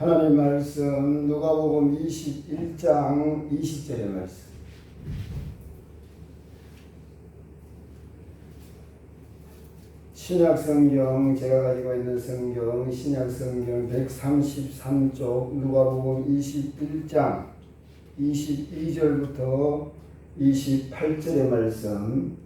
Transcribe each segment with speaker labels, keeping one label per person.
Speaker 1: 하나님 말씀 누가복음 21장 20절의 말씀. 신약성경, 제가 가지고 있는 성경 신약성경 133쪽 누가복음 21장 22절부터 28절의 말씀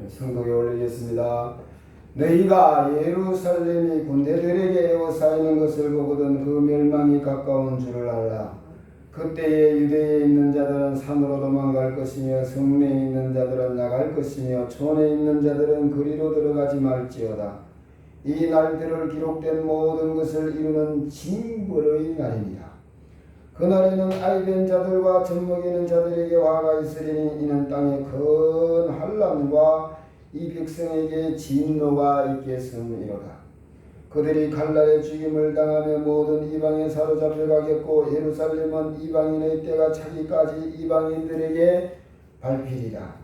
Speaker 1: 성독에 올리겠습니다. 너희가 예루살렘이 군대들에게 에워싸이는 것을 보거든 그 멸망이 가까운 줄을 알라. 그때에 유대에 있는 자들은 산으로 도망갈 것이며 성내에 있는 자들은 나갈 것이며 촌에 있는 자들은 그리로 들어가지 말지어다. 이 날들을 기록된 모든 것을 이루는 징벌의 날입니다. 그날에는 아이된 자들과 젖먹이는 자들에게 화가 있으리니 이는 땅에 큰 환난과 이 백성에게 진노가 있겠음이로다. 그들이 칼날에 죽임을 당하며 모든 이방에 사로잡혀 가겠고 예루살렘은 이방인의 때가 차기까지 이방인들에게 밟히리라.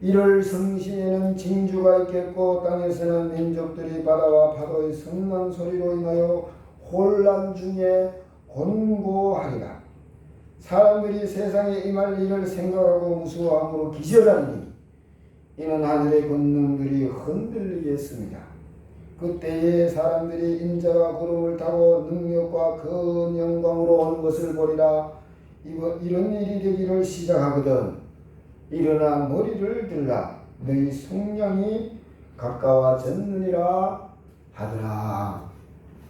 Speaker 1: 이를 성시에는 징조가 있겠고 땅에서는 민족들이 바다와 파도의 성난 소리로 인하여 혼란 중에 곤고하리라. 사람들이 세상에 임할 일을 생각하고 무서워함으로 기절하니 이는 하늘의 권능들이 흔들리겠습니다. 그때에 사람들이 인자가 구름을 타고 능력과 큰 영광으로 오는 것을 보리라. 이런 일이 되기를 시작하거든 일어나 머리를 들라. 너희 속량이 가까워졌느니라 하더라.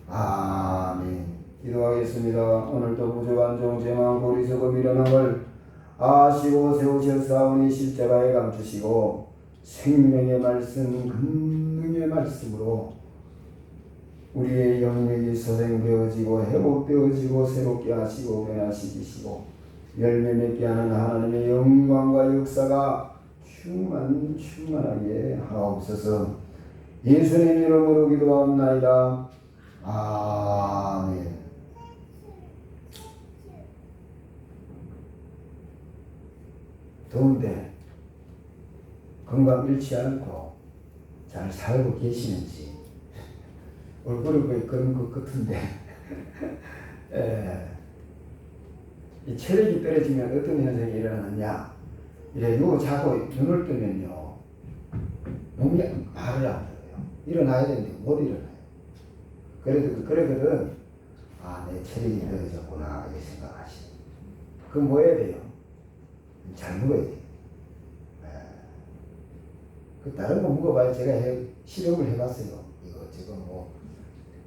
Speaker 1: 아멘. 기도하겠습니다. 오늘도 부족한 종 제만 고리석어 미련함을 아시고 세우셨사오니 십자가에 감추시고 생명의 말씀 금능의 말씀으로 우리의 영역이 소생되어지고 회복되어지고 새롭게 하시고 변화시키시고 열매 맺게 하는 하나님의 영광과 역사가 충만하게 하옵소서. 예수님 이름으로 기도하옵나이다. 아멘. 더운데 건강 잃지 않고 잘 살고 계시는지 얼굴을 거의 그런 것 같은데 이 체력이 떨어지면 어떤 현상이 일어나느냐. 이래 누워 자고 눈을 뜨면요 몸이 말을 안 들어요. 일어나야 되는데 못 일어나요. 그러거든 내 체력이 떨어졌구나 이렇게 생각하시. 그럼 뭐 해야 돼요? 잘 먹어야 돼요. 그 다른 거 먹어봐야 제가 실험을 해봤어요. 이거 지금 뭐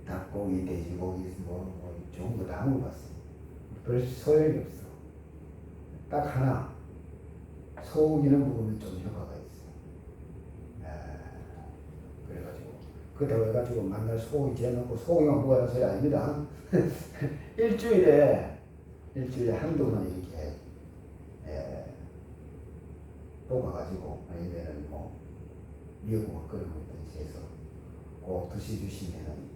Speaker 1: 닭고기, 돼지고기 뭐 좋은 거 다 먹어봤어요. 별 소용이 없어. 딱 하나 소고기는 먹으면 좀 효과가 있어요. 그래가지고 그러다가 해가지고 만날 소고기 재놓고 소고기만 먹어야 소리 아닙니다. 일주일에 한두 번 이렇게 뽑아가지고 아니면은 뭐 미역국 끓여 먹든지 해서 꼭 드셔주시면은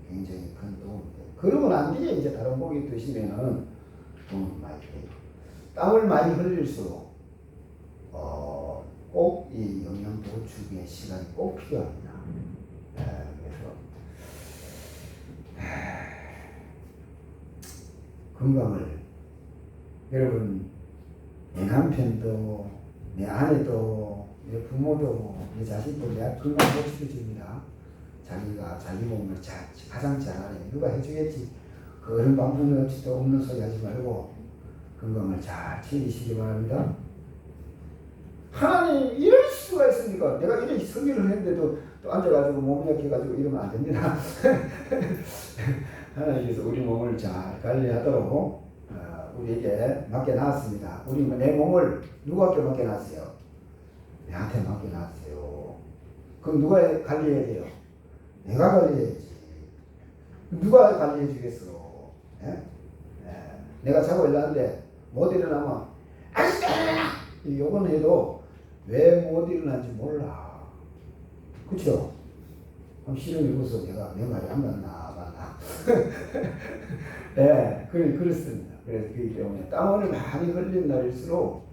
Speaker 1: 굉장히 큰 도움이 돼요. 그러고 난 뒤에 이제 다른 고기 드시면은 도움이 많이 돼요. 땀을 많이 흘릴수록 꼭 이 영양 보충의 시간이 꼭 필요합니다. 그래서 건강을 여러분 내 남편도 내 아내도 내 부모도 내 자식도 내 건강 못 지켜줍니다. 자기가 자기 몸을 가장 잘 알아요. 누가 해주겠지. 그 어른 방법은 없이도 없는 소리 하지 말고 건강을 잘 챙기시기 바랍니다. 하나님 이럴 수가 있습니까? 내가 이렇게 설교를 했는데도 또 앉아가지고 몸이 약해가지고 이러면 안 됩니다. 하나님께서 우리 몸을 잘 관리하도록 우리에게 맡겨놨습니다. 내 몸을 누구한테 맡겨놨어요? 내한테 맡겨놨어요. 그럼 누가 관리해야 돼요? 내가 관리해야지. 누가 관리해 주겠어? 내가 자고 일어났는데 못 일어나면 아직도 일어나! 요건 해도 왜 못 일어난지 몰라. 그쵸? 그럼 실험해보소. 내가 내 말이 안 맞나? 그렇습니다. 그래서 그렇기 때문에 땀을 많이 흘린 날일수록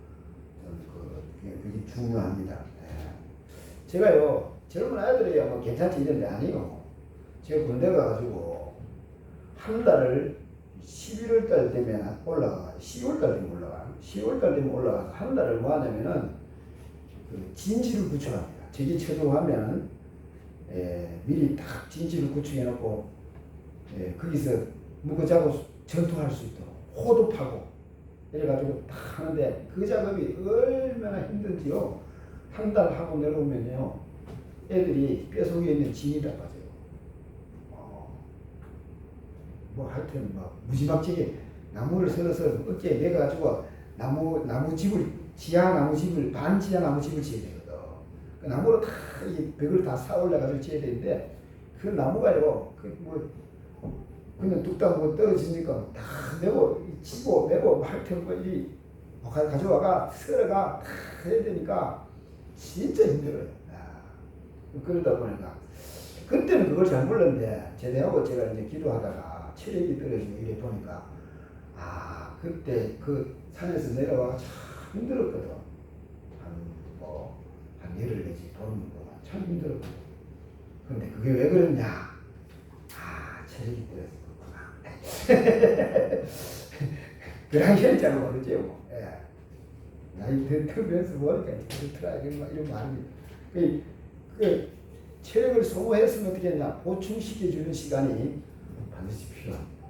Speaker 1: 그게 중요합니다. 제가요 젊은 아이들이 뭐 괜찮지 이런데 아니요. 제가 군대 가가지고 한 달을 11월 달 되면 올라가, 10월 달 되면 올라가, 10월 달 되면 올라가서 한 달을 뭐 하냐면은 그 진지를 구축합니다. 저기 쳐들어가면 미리 딱 진지를 구축해 놓고 거기서 묵어자고 전투할 수 있도록 호도 파고 이래가지고 딱 하는데 그 작업이 얼마나 힘든지요. 한 달 하고 내려오면요 애들이 뼈 속에 있는 진이 다 빠져요. 뭐 하여튼 뭐 무지막지게 나무를 썰어서 어깨에 매가지고 나무집을 지하 나무집을 반지하 나무집을 지어야 되거든. 그 나무로 다 이 벽을 다 쌓아올려가지고 지어야 되는데 그 나무가요 그뭐 그냥 뚝딱 뭐 떨어지니까 다 메고 치고 메고 하여튼 뭐 이 가져와가 썰어가 다 해야 되니까 진짜 힘들어요. 그러다 보니까 그때는 그걸 잘 몰랐는데 제대하고 제가 이제 기도하다가 체력이 떨어지고 이래 보니까 그때 그 산에서 내려와 참 힘들었거든. 한 열흘 내지 보름 동안 참 힘들었거든. 근데 그게 왜 그랬냐? 체력이 떨어졌구나. 그 당시에는 잘 모르지 뭐. 나이 들면서 모르니까 그렇더라 이런 말입니다. 그 체력을 소모했으면 어떻게 했냐? 보충시켜주는 시간이 반드시 필요합니다.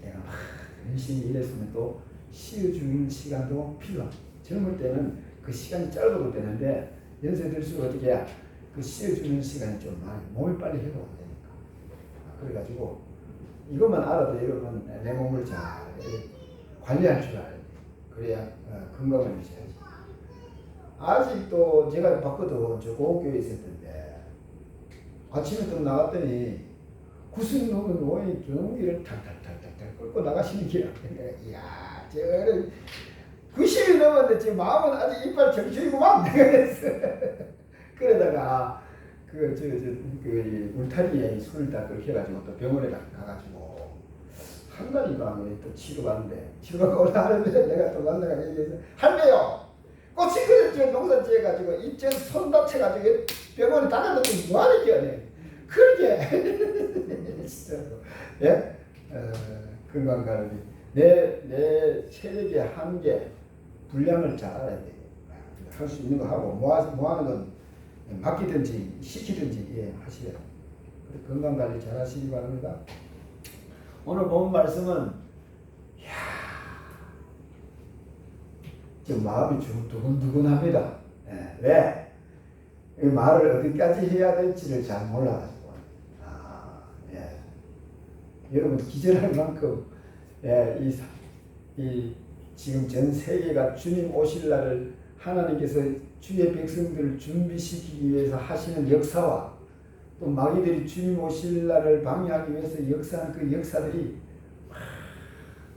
Speaker 1: 내가 막 열심히 일했으면 또 쉬어주는 시간도 필요합니다. 젊을 때는 그 시간이 짧아도 되는데 연세 들수록 어떻게 해야 그 쉬어주는 시간이 좀 많이 몸이 빨리 회복이 되니까. 그래가지고 이것만 알아도 여러분 내 몸을 잘 관리할 줄 알아야 돼. 그래야 건강을 유지하지. 아직도 제가 봤거든. 저 고교에 있었던데 아침에 좀 나갔더니 90 넘은 노인이 경기를 탈탈탈탈 끌고 나가시는 길을 이야 저를 90이 넘었는데 지금 마음은 아직 이빨 정신이구만 그랬어. 그러다가 그 울타리에 손을 딱 긁혀가지고 또 병원에 가가지고 한 달인가 또 치료받는데 치료받고 올라가는데 내가 또 만나가 얘기해서 할매요 꽃이 그랬죠. 농사 지어가지고 이쪽 손 다쳐가지고 병원에 다녔는데 뭐하는 게야 그러게 진짜 예? 건강관리 내 체력의 한계 분량을 잘 알아야 돼요. 할 수 있는 거 하고 뭐 하는 건 맡기든지 시키든지 하셔야 돼요. 건강관리 잘 하시기 바랍니다. 오늘 본 말씀은 좀 마음이 좀 두근두근합니다. 왜? 이 말을 어디까지 해야 될지를 잘 몰라가지고 여러분 기절할 만큼 이 지금 전 세계가 주님 오실 날을 하나님께서 주의 백성들을 준비시키기 위해서 하시는 역사와 또 마귀들이 주님 오실 날을 방해하기 위해서 역사하는 그 역사들이 막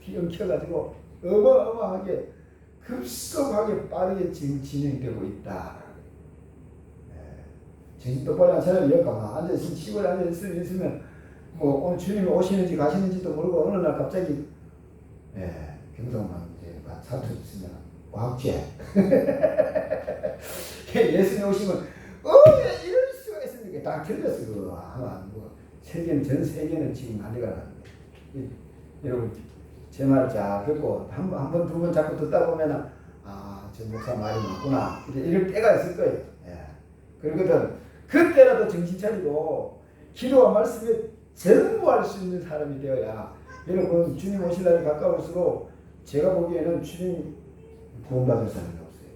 Speaker 1: 뒤엉켜가지고 어마어마하게 급속하게 빠르게 지금 진행되고 있다. 정신 똑바로 한 사람이 여기 가만 앉아있으면 시골에 앉아있으면 뭐 오늘 주님이 오시는지 가시는지도 모르고 어느 날 갑자기 경상만 이제 사투리 쓰면 과학제 예수님 오시면 이럴 수가 있습니까? 다 틀렸어 그거. 아마 뭐 세계는 전 세계는 지금 난리가 났는데 여러분 제 말 잘 듣고 한 번 두 번 자꾸 듣다 보면은 저 목사 말이 맞구나 이럴 때가 있을 거예요. 그러거든 그때라도 정신 차리고 기도와 말씀에 전무할 수 있는 사람이 되어야 여러분 주님 오실 날이 가까울수록 제가 보기에는 주님 구원받을 사람이 없어요.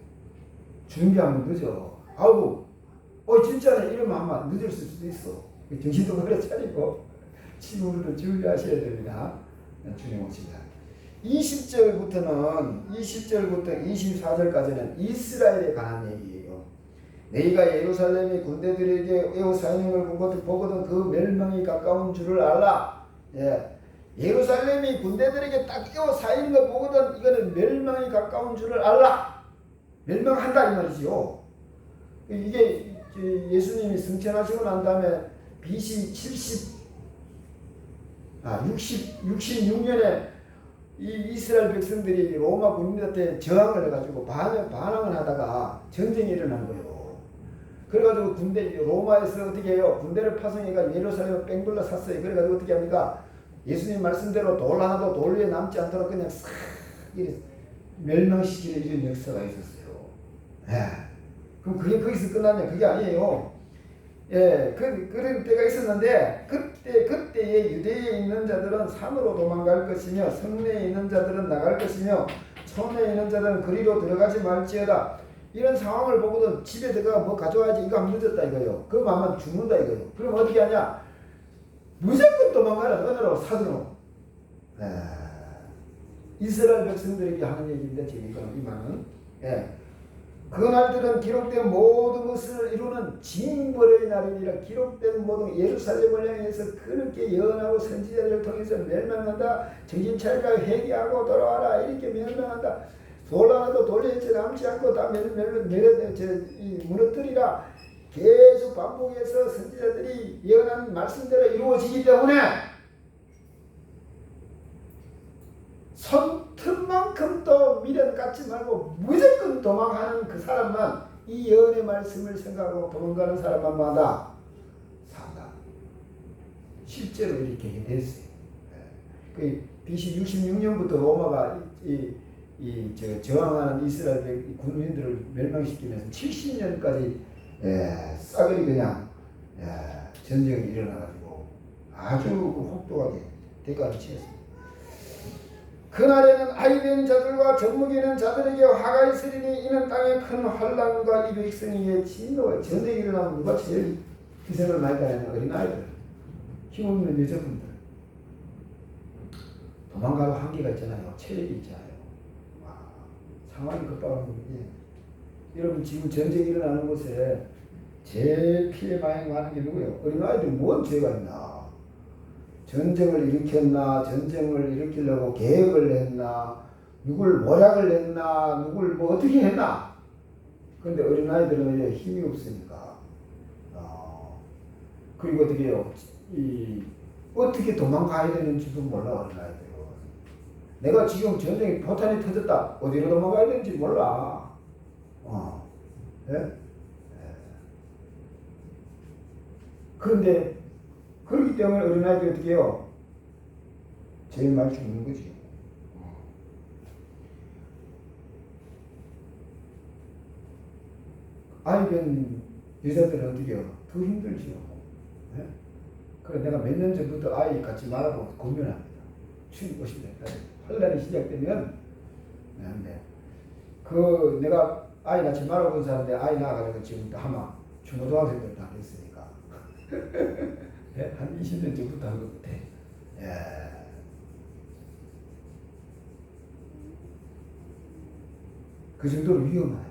Speaker 1: 준비하면 늦어. 진짜네 이러면 아마 늦을 수도 있어. 정신도 그래 차리고 지금부터 준비하셔야 됩니다. 주님 오실 날 20절부터 24절까지는 이스라엘에 관한 얘기예요. 너희가 예루살렘의 군대들에게 에워싸이는 걸 보거든 그 멸망이 가까운 줄을 알라. 예루살렘이 군대들에게 딱 에워싸이는 걸 보거든 이거는 멸망이 가까운 줄을 알라. 멸망한다 이 말이지요. 이게 예수님이 승천하시고 난 다음에 BC 66년에 이 이스라엘 백성들이 로마 군인한테 저항을 해가지고 반항을 하다가 전쟁이 일어난 거예요. 그래가지고 로마에서 어떻게 해요? 군대를 파송해가 예루살렘을 뺑돌러 샀어요. 그래가지고 어떻게 합니까? 예수님 말씀대로 돌 하나도 돌 위에 남지 않도록 그냥 싹 멸망시키는 이런 역사가 있었어요. 예. 그럼 그게 거기서 끝났냐? 그게 아니에요. 예, 그런 때가 있었는데 그때의 유대에 있는 자들은 산으로 도망갈 것이며 성내에 있는 자들은 나갈 것이며 촌에 있는 자들은 그리로 들어가지 말지어다. 이런 상황을 보고도 집에 들어가 뭐 가져와야지. 이거 하면 늦었다 이거요. 그럼 아마 죽는다 이거요. 그럼 어떻게 하냐? 무조건 도망가라. 어느로 사드로. 이스라엘 백성들에게 하는 얘기인데 지금 이 말은. 예. 그날들은 기록된 모든 것을 이루는 징벌의 날이니라. 기록된 모든 예루살렘을 향해서 그렇게 예언하고 선지자들을 통해서 멸망한다. 정신 차리라. 회개하고 돌아와라. 이렇게 멸망한다. 돌 하나도 돌려서 남지 않고 다 무너뜨리라. 계속 반복해서 선지자들이 예언한 말씀대로 이루어지기 때문에 손틈만큼도 미련 갖지 말고 무조건 도망하는 그 사람만, 이 예언의 말씀을 생각하고 도망가는 사람만마다 산다. 실제로 이렇게 됐어요. 그 BC 66년부터 로마가 저항하는 이스라엘 군민들을 멸망시키면서 70년까지 싸그리 그냥 전쟁이 일어나가지고 아주 혹독하게 대가를 치렀습니다. 그날에는 아이된 자들과 젖먹이는 자들에게 화가 있으리니 이는 땅에 큰 환난과 이 백성에게 진노와 전쟁이 일어나면 누가 제일 희생을 많이 당하는 어린아이들, 힘없는 여자분들, 도망가도 한계가 있잖아요. 체력이 있잖아요. 와, 상황이 급박한 거지. 여러분 지금 전쟁이 일어나는 곳에 제일 피해 많이 가는 게 누구예요? 어린아이들 뭔 죄가 있나? 전쟁을 일으켰나? 전쟁을 일으키려고 계획을 했나? 누굴 모략을 했나? 누굴 뭐 어떻게 했나? 그런데 어린아이들은 힘이 없으니까 그리고 어떻게 해요? 어떻게 도망가야 되는지도 몰라. 어린아이들은 내가 지금 전쟁이 포탄이 터졌다. 어디로 도망가야 되는지 몰라. 예? 그런데 그렇기 때문에 어린아이들이 어떻게 해요? 제일 많이 죽는 거지. 아이 된 여자들은 어떻게 해요? 더 힘들지요. 네? 그래 내가 몇 년 전부터 아이 갖지 말라고 고민합니다. 춘 오시면 환란이 시작되면 네. 그 내가 아이 낳지 말라고 한 사람인데 아이 낳아가지고 지금 아마 중고등학생들 다 됐으니까 한 20년 전부터 한 것 같아. 그 정도로 위험하네.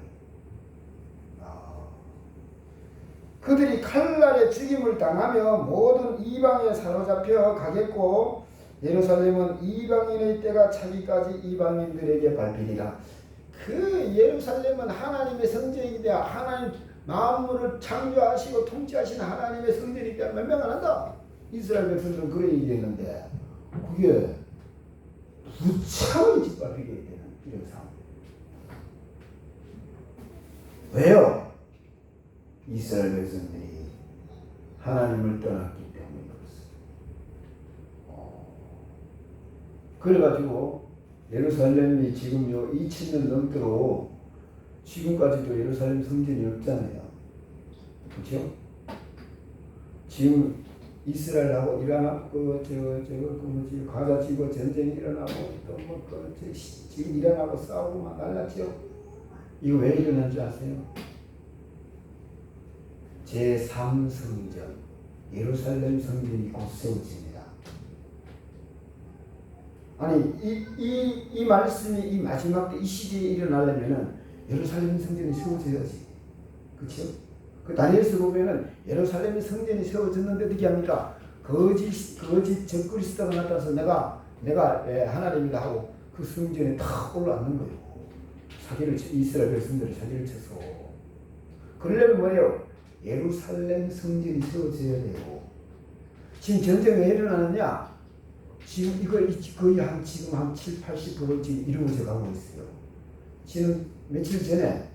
Speaker 1: 그들이 칼날에 죽임을 당하며 모든 이방에 사로잡혀 가겠고 예루살렘은 이방인의 때가 차기까지 이방인들에게 밟히리라. 그 예루살렘은 하나님의 성전이기 하나님 만물을 창조하시고 통치하신 하나님의 성전이기 때문에 멸망 안 한다. 이스라엘 백성들은 그런 얘기했는데 그게 부차원이 짓밟히게 되는 이런 상황. 왜요? 이스라엘 백성들이 하나님을 떠났기 때문에 그렇습니다. 그래가지고 예루살렘이 지금 2000년 넘도록 지금까지도 예루살렘 성전이 없잖아요. 그렇죠? 지금 이스라엘하고 이란하고 가자 지구 전쟁이 일어나고 또 지금 이란하고 싸우고 막 난리났죠. 이거 왜 일어난 줄 아세요? 제3성전 예루살렘 성전이 곧 세워집니다. 아니 이 말씀이 이 마지막 때 이 시대에 일어나려면은 예루살렘 성전이 세워져야지. 그렇죠? 그 다니엘서 보면은 예루살렘 성전이 세워졌는데 어떻게 합니까? 거짓 적그리스도가 나타나서 내가 하나님이다 하고 그 성전에 탁 올라앉는 거예요. 이스라엘 백성들이 사기를 쳐서. 그러려면 뭐예요? 예루살렘 성전이 세워져야 돼요. 지금 전쟁이 왜 일어나느냐? 지금 이거 거의 지금 한 70-80% 지금 이루어져 가고 있어요. 지금 며칠 전에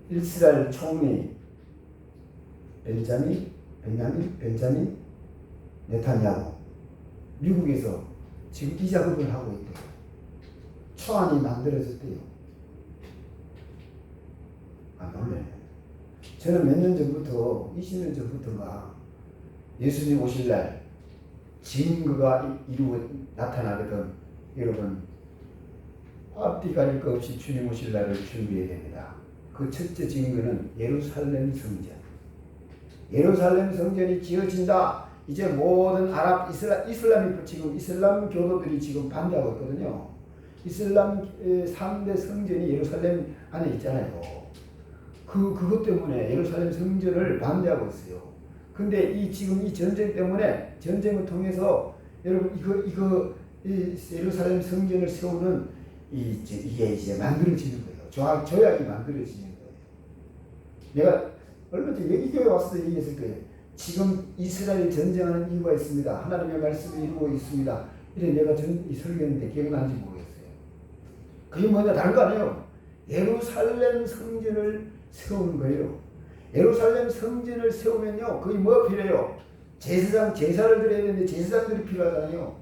Speaker 1: 이스라엘 총리 벤자민 네타냐후 미국에서 지금 이 작업을 하고 있대요. 초안이 만들어졌대요. 아, 놀래네. 저는 몇 년 전부터, 20년 전부터가 예수님 오실 날 증거가 나타나거든. 여러분, 앞뒤 가릴 것 없이 주님 오실 날을 준비해야 됩니다. 그 첫째 증거는 예루살렘 성전. 예루살렘 성전이 지어진다. 이제 모든 아랍 이슬람이 지금 이슬람 교도들이 지금 반대하고 있거든요. 이슬람 3대 성전이 예루살렘 안에 있잖아요. 그것 때문에 예루살렘 성전을 반대하고 있어요. 근데 지금 이 전쟁 때문에 전쟁을 통해서 여러분 이 예루살렘 성전을 세우는 이게 이제 만들어지는 거예요. 조약이 만들어지는 거예요. 내가 얼마 전에 이 교회 왔을 때 얘기했을 거예요. 지금 이스라엘 전쟁하는 이유가 있습니다. 하나님의 말씀을 이루고 있습니다. 이래 내가 이 설교했는데 기억나는지 모르겠어요. 그게 뭐냐 다른 거 아니에요. 예루살렘 성전을 세우는 거예요. 예루살렘 성전을 세우면요, 거기 뭐가 필요해요? 제사를 드려야 되는데 제사장들이 필요하잖아요.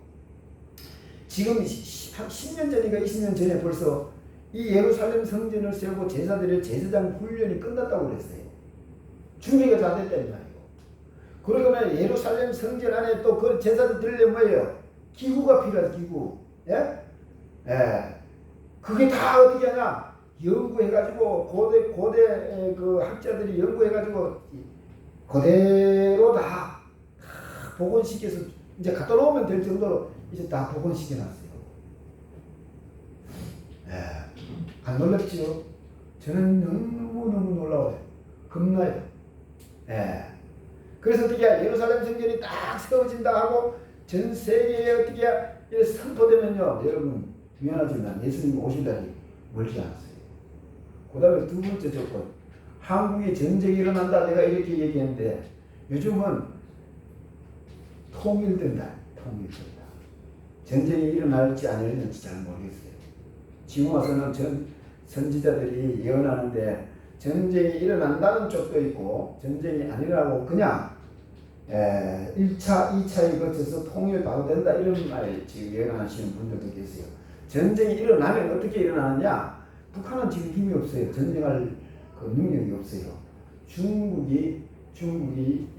Speaker 1: 지금 10년 전인가 20년 전에 벌써 이 예루살렘 성전을 세우고 제사장 훈련이 끝났다고 그랬어요. 준비가 다 됐다는 말이에요. 그러면 예루살렘 성전 안에 또 그 제사를 드리려면 뭐예요? 기구가 필요하죠, 기구. 예? 예. 그게 다 어떻게 하냐? 연구해가지고 고대 그 학자들이 연구해가지고 그대로 다 복원시켜서 이제 갖다 놓으면 될 정도로 이제 다 복원시켜놨어요. 예. 안 놀랍지요? 저는 너무너무 놀라워요. 겁나요. 예. 그래서 어떻게 예루살렘 성전이 딱 세워진다 하고 전 세계에 어떻게 선포되면요, 여러분 미안하지만 예수님 오실 날이 멀지 않았어요. 그 다음에 두 번째 조건, 한국에 전쟁이 일어난다 내가 이렇게 얘기했는데 요즘은 통일된다. 전쟁이 일어날지 안 일어날지 잘 모르겠어요. 지금 와서는 선지자들이 예언하는데 전쟁이 일어난다는 쪽도 있고 전쟁이 안 일어나고 그냥 1차, 2차에 거쳐서 통일 바로 된다 이런 말 지금 예언하시는 분들도 계세요. 전쟁이 일어나면 어떻게 일어나느냐? 북한은 지금 힘이 없어요. 전쟁할 그 능력이 없어요. 중국이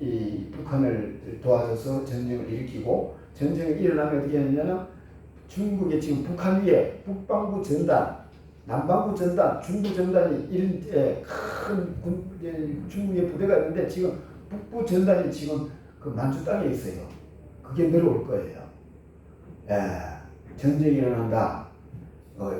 Speaker 1: 이 북한을 도와줘서 전쟁을 일으키고 전쟁이 일어나면 어떻게 하느냐면 중국이 지금 북한 위에 북방부 전단, 남방부 전단, 중부 전단이 큰 중국의 부대가 있는데 지금 북부 전단이 지금 그 만주 땅에 있어요. 그게 내려올 거예요. 전쟁이 일어난다.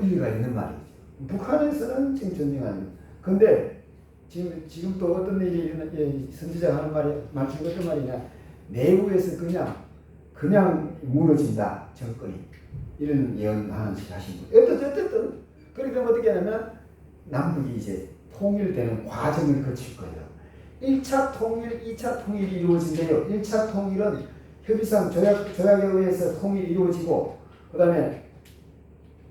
Speaker 1: 일리가 있는 말이죠. 북한에서는 지금 전쟁 아니에요. 근데 지금 또 어떤 일이 선지자가 하는 말씀 어떤 말이냐. 내부에서 그냥 무너진다. 정권이. 이런 예언하는 하신 분. 어쨌든 그러니까 어떻게 하냐면 남북이 이제 통일되는 과정을 거칠 거예요. 1차 통일, 2차 통일이 이루어진대요. 1차 통일은 협의상 조약에 의해서 통일이 이루어지고 그 다음에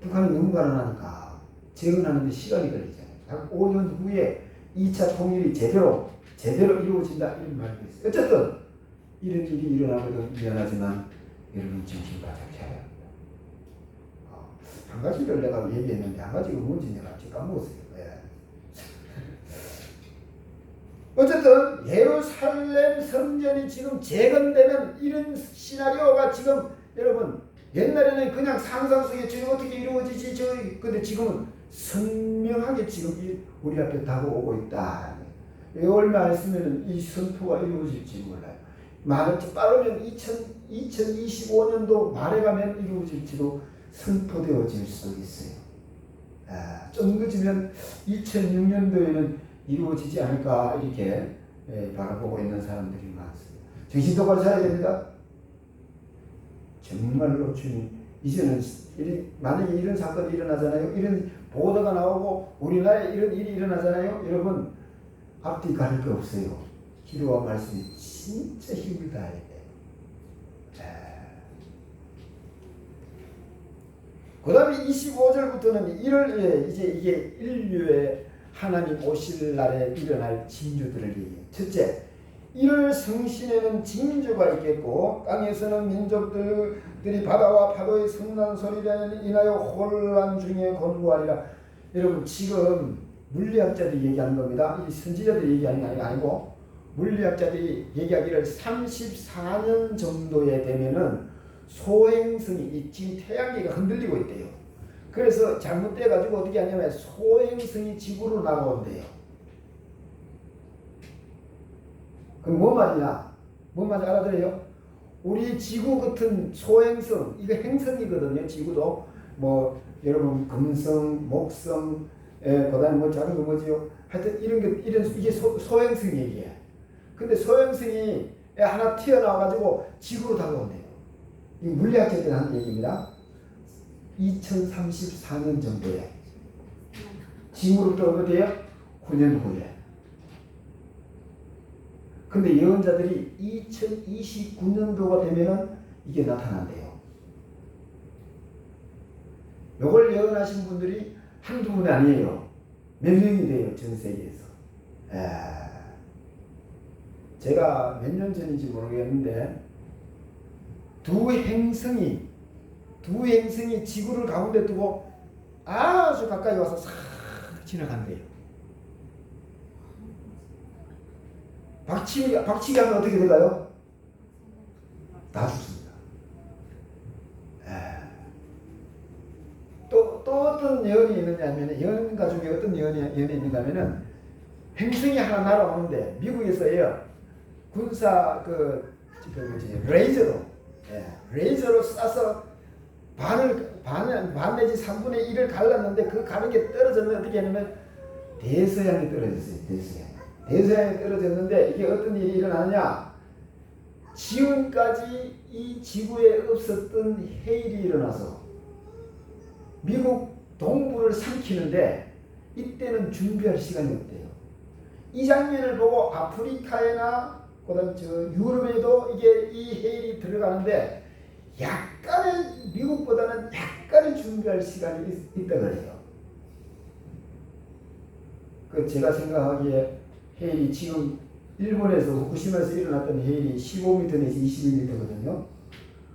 Speaker 1: 북한이 너무 가난하니까 재건하는 데 시간이 걸리잖아요. 약 5년 후에 2차 통일이 제대로 이루어진다 이런 말도 있어요. 어쨌든 이런 일이 일어나거든 미안하지만 여러분 정신 바짝 차려야 합니다. 한 가지를 내가 얘기했는데 한 가지가 뭔지 내가 지금 까먹었어요. 어쨌든 예루살렘 성전이 지금 재건되는 이런 시나리오가 지금 여러분 옛날에는 그냥 상상 속에 지금 어떻게 이루어지지 근데 지금은 선명하게 지금 우리 앞에 다가오고 있다. 얼마 있으면 이 선포가 이루어질지 몰라요. 빠르면 2025년도 말에 가면 이루어질지도 선포되어질 수도 있어요. 좀 늦으면 2006년도에는 이루어지지 않을까 이렇게 바라보고 있는 사람들이 많습니다. 정신 똑바로 차려야 됩니다. 정말로 주님 이제는 만약에 이런 사건이 일어나잖아요. 이런 보도가 나오고 우리나라에 이런 일이 일어나잖아요. 여러분 앞뒤 가릴 거 없어요. 기도와 말씀이 진짜 힘을 다해야 돼요. 그 다음에 25절부터는 이제 이게 인류의 하나님 오실 날에 일어날 징조들을 얘기해요. 첫째, 이를 성신에는 징조가 있겠고 땅에서는 민족들이 바다와 파도의 성난 소리를 인하여 혼란 중에 곤고하리라. 여러분 지금 물리학자들이 얘기하는 겁니다. 이 선지자들이 얘기하는 게 아니고 물리학자들이 얘기하기를 34년 정도에 되면은 소행성이 지금 태양계가 흔들리고 있대요. 그래서 잘못돼가지고 어떻게 하냐면 소행성이 지구로 날아온대요. 그럼 뭐 말이냐? 뭐 말인지 알아들어요? 우리 지구 같은 소행성, 이거 행성이거든요. 지구도 뭐 여러분 금성, 목성, 그다음에 뭐 작은 거 뭐지요? 하여튼 이런 이게 소행성 얘기야. 근데 소행성이 하나 튀어나와가지고 지구로 다가온대요. 이 물리학자들이 하는 얘기입니다. 2034년 정도에 지구로부터 어디에요? 9년 후에. 근데 예언자들이 2029년도가 되면은 이게 나타난대요. 요걸 예언하신 분들이 한두 분이 아니에요. 몇 명이 돼요, 전 세계에서. 제가 몇 년 전인지 모르겠는데 두 행성이 지구를 가운데 두고 아주 가까이 와서 싹 지나간대요. 박치기 하면 어떻게 될까요? 다 죽습니다. 또 어떤 예언이 있느냐면, 예언가 중에 어떤 예언이 있는가면은, 행성이 하나 날아오는데, 미국에서요, 군사, 레이저로 쏴서 반 내지 3분의 1을 갈랐는데, 그 가는 게 떨어졌는데, 어떻게 하냐면, 대서양에 떨어졌어요, 대서양에 떨어졌는데 이게 어떤 일이 일어나느냐? 지금까지 이 지구에 없었던 해일이 일어나서 미국 동부를 삼키는데 이때는 준비할 시간이 없대요. 이 장면을 보고 아프리카에나 그다음 유럽에도 이게 이 해일이 들어가는데 약간의 미국보다는 약간의 준비할 시간이 있다 그래요. 그 제가 생각하기에 해일이 지금 일본에서 후쿠시마에서 일어났던 해일이 15m 내지 21m거든요.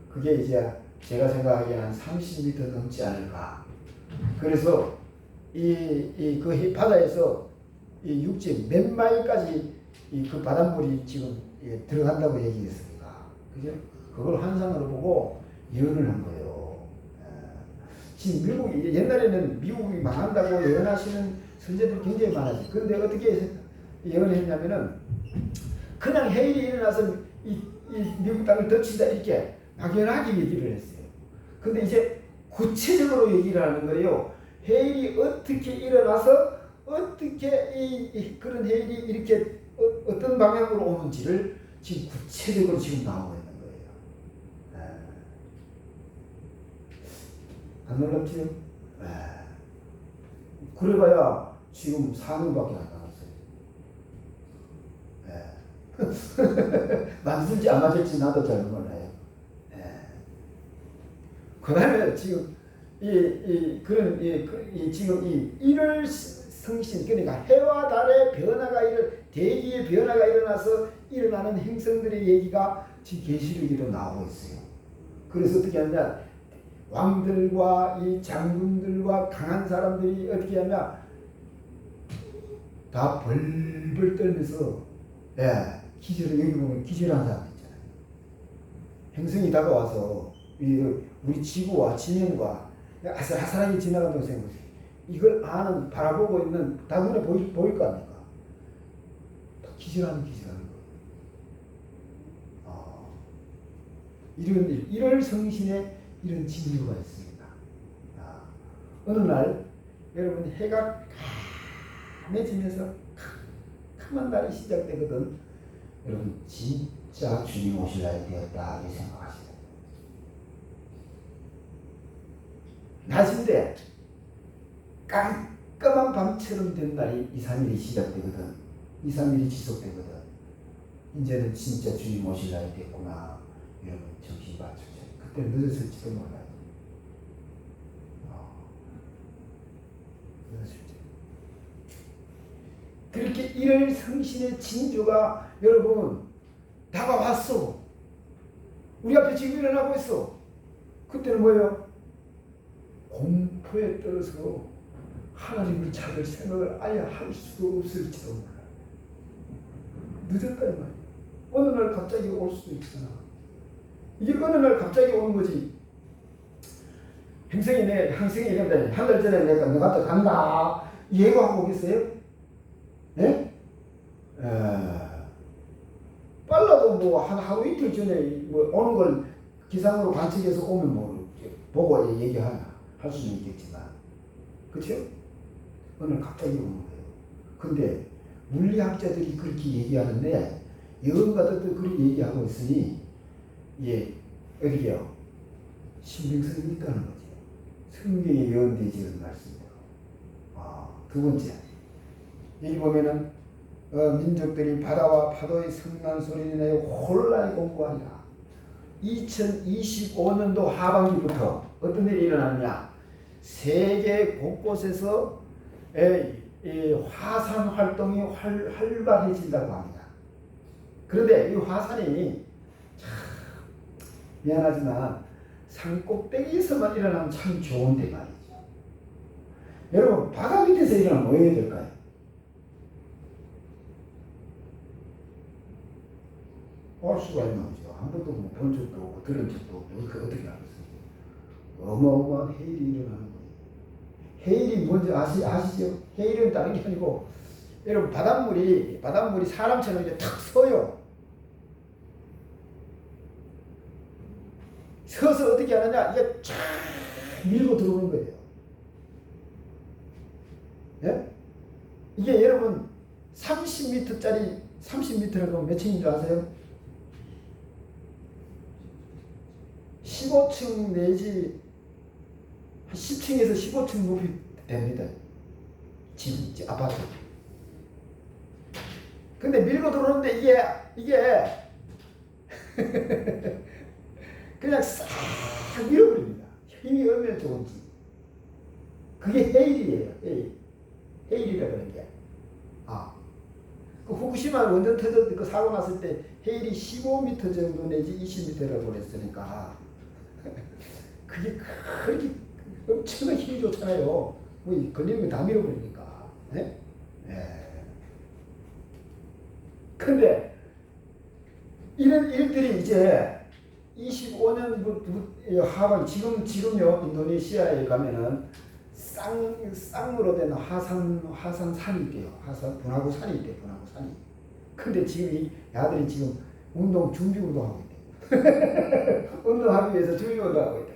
Speaker 1: 그게 이제 제가 생각하기에 한 30m 넘지 않을까. 그래서 그 바다에서 이 육지 몇 마일까지 그 바닷물이 지금 들어간다고 얘기했습니다. 그죠? 그걸 환상으로 보고 예언을 한 거예요. 지금 미국이 옛날에는 미국이 망한다고 예언하시는 선제들이 굉장히 많았지. 그런데 어떻게 예언했냐면은 그냥 해일이 일어나서 이 미국 땅을 덮친다 이렇게 막연하게 얘기를 했어요. 근데 이제 구체적으로 얘기를 하는 거예요. 해일이 어떻게 일어나서 어떻게 그런 해일이 이렇게 어떤 방향으로 오는지를 지금 구체적으로 지금 나오고 있는 거예요. 안 놀랍지요? 그래봐야 지금 4년밖에 안 남았어요. 맞을지 안 맞을지 나도 잘 몰라요. 그 다음에 지금 지금 일월 성신, 그러니까 해와 달의 변화가 대기의 변화가 일어나서 일어나는 행성들의 얘기가 지금 계시록에도 나오고 있어요. 그래서 어떻게 하냐, 왕들과 이 장군들과 강한 사람들이 어떻게 하냐, 다 벌벌 떨면서 기절을, 여기 보면 기절한 사람 있잖아요. 행성이 다가와서 우리 지구와 지면과 아슬아슬하게 지나간다고 생각해보세요. 이걸 바라보고 있는 다 눈에 보일 거 아닙니까? 다 기절하는 거예요. 이런 일, 1월 성신에 이런 징조가 있습니다. 어느 날 여러분 해가 까매지면서 캄캄한 날이 시작되거든. 여러분 진짜 주님 오실 날이 되었다 이렇게 생각하시죠. 낮인데 깜깜한 밤처럼 된 날이 2, 3일이 시작되거든. 2, 3일이 지속되거든. 이제는 진짜 주님 오실 날이 됐구나. 여러분 정신 바쳐요. 그때 늦었을지도 몰라요. 늦었을지. 그렇게 이럴 성신의 징조가 여러분 다가왔어. 우리 앞에 지금 일어나고 있어. 그때는 뭐예요? 공포에 떨어서 하나님을 찾을 생각을 아예 할 수도 없을지도 몰라. 늦었다 이 말이야. 어느 날 갑자기 올 수도 있잖아. 이게 어느 날 갑자기 오는 거지. 행성이 이런데 한 달 전에 내가 너 갔다 간다 예고하고 오겠어요? 예? 빨라도 뭐 한 하루 이틀 전에 뭐 오는 걸 기상으로 관측해서 오면 뭐 보고 얘기하나 할 수는 있겠지만, 그렇죠? 어느 날 갑자기 오는 거예요. 근데 물리학자들이 그렇게 얘기하는데 예언가들도 그렇게 얘기하고 있으니 예 어디게요? 신빙성이 있다는 거죠. 성경에 예언되지 않은 말씀이다. 두 번째, 여기 보면은 민족들이 바다와 파도의 성난 소리를 내어 혼란이 공고하리라. 2025년도 하반기부터 어떤 일이 일어나느냐? 세계 곳곳에서 화산 활동이 활발해진다고 합니다. 그런데 이 화산이 참 미안하지만 산꼭대기에서만 일어나면 참 좋은데 말이죠. 여러분 바다 밑에서 일어나면 뭐 해야 될까요? 알 수가 있는 거죠. 한 번도 뭐 본 적도 없고 들은 적도 없고 그 어떻게 알았어요? 어마어마한 해일이 일어나는 거예요. 해일이 뭔지 아시죠? 해일은 다른 게 아니고 여러분 바닷물이 사람처럼 이제 탁 서요. 서서 어떻게 하느냐? 이게 쫙 밀고 들어오는 거예요. 예? 이게 여러분 30m짜리 30m라고 하면 몇 층인 줄 아세요? 15층 내지 한 10층에서 15층 높이 됩니다. 집 아파트. 근데 밀고 들어오는데 이게 그냥 싹 밀어버립니다. 힘이 얼마나 좋은지. 그게 해일이에요. 해일이라 그런 게. 그 후쿠시마 원전 터졌을 그 사고 났을 때 해일이 15m 정도 내지 20m라고 그랬으니까 그게 그렇게 엄청나게 힘이 좋잖아요. 뭐 걸리면 다 밀어버리니까. 네? 근데 이런 일들이 이제 25년부터 하반 지금요 인도네시아에 가면은 쌍으로 된 화산산이 있대요. 분화구 산이 있대요. 분화구 산이. 근데 지금 이 야들이 지금 준비 운동하고 있대요. 운동하기 위해서 준비 운동하고 있대요.